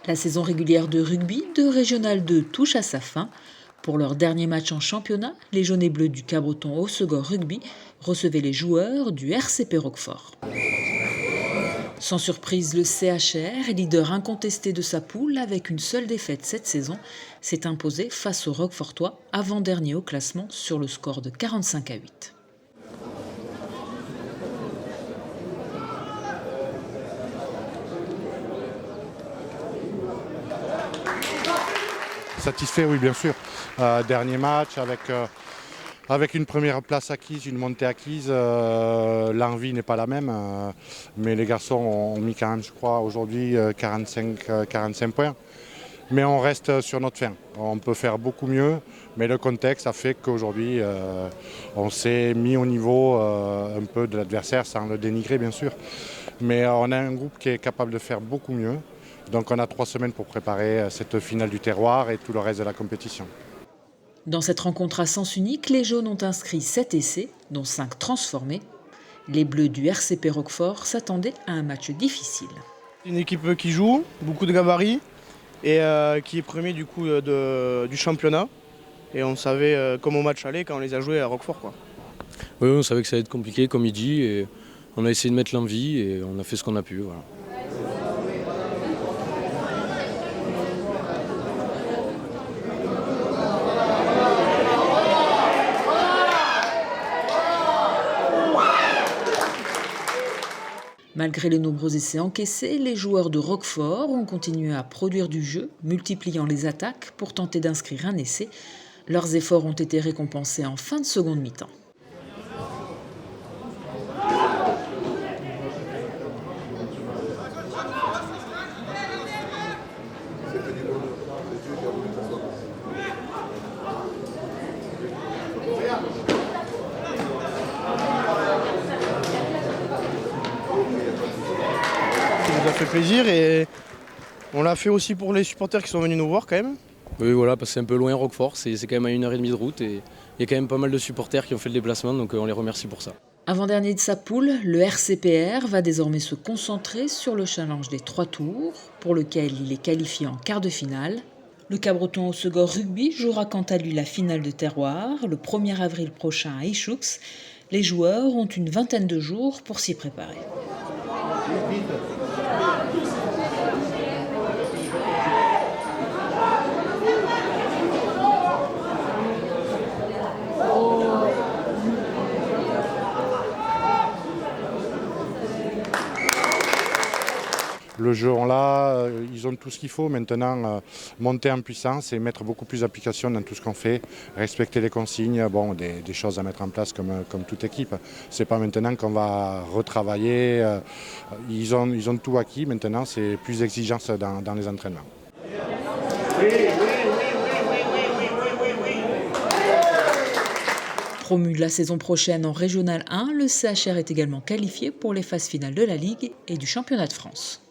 La saison régulière de rugby de Régional 2 touche à sa fin. Pour leur dernier match en championnat, les jaunes et bleus du Cabreton Hossegor Rugby recevaient les joueurs du RCP Roquefort. Sans surprise, le CHR, leader incontesté de sa poule avec une seule défaite cette saison, s'est imposé face aux Roquefortois, avant-dernier au classement sur le score de 45-8. Satisfait, oui, bien sûr. Dernier match avec une première place acquise, une montée acquise. L'envie n'est pas la même, mais les garçons ont mis quand même, je crois, aujourd'hui 45 points. Mais on reste sur notre fin. On peut faire beaucoup mieux, mais le contexte a fait qu'aujourd'hui, on s'est mis au niveau un peu de l'adversaire, sans le dénigrer, bien sûr. Mais on a un groupe qui est capable de faire beaucoup mieux. Donc on a 3 semaines pour préparer cette finale du terroir et tout le reste de la compétition. Dans cette rencontre à sens unique, les jaunes ont inscrit 7 essais, dont 5 transformés. Les bleus du RCP Roquefort s'attendaient à un match difficile. Une équipe qui joue, beaucoup de gabarits et qui est premier du coup du championnat. Et on savait comment au match allait quand on les a joués à Roquefort, quoi. Oui, on savait que ça allait être compliqué, comme il dit, et on a essayé de mettre l'envie et on a fait ce qu'on a pu. Voilà. Malgré les nombreux essais encaissés, les joueurs de Roquefort ont continué à produire du jeu, multipliant les attaques pour tenter d'inscrire un essai. Leurs efforts ont été récompensés en fin de seconde mi-temps. Ça nous a fait plaisir et on l'a fait aussi pour les supporters qui sont venus nous voir quand même. Oui, voilà, parce que c'est un peu loin Roquefort, c'est quand même à 1h30 de route et il y a quand même pas mal de supporters qui ont fait le déplacement, donc on les remercie pour ça. Avant-dernier de sa poule, le RCPR va désormais se concentrer sur le challenge des 3 tours, pour lequel il est qualifié en quart de finale. Le Cabreton Hossegor Rugby jouera quant à lui la finale de terroir le 1er avril prochain à Ichoux. Les joueurs ont une vingtaine de jours pour s'y préparer. Le jeu, on l'a, ils ont tout ce qu'il faut. Maintenant, monter en puissance et mettre beaucoup plus d'application dans tout ce qu'on fait, respecter les consignes, bon, des choses à mettre en place comme toute équipe. C'est pas maintenant qu'on va retravailler. Ils ont tout acquis. Maintenant, c'est plus d'exigence dans les entraînements. Promu la saison prochaine en Régional 1, le CHR est également qualifié pour les phases finales de la Ligue et du Championnat de France.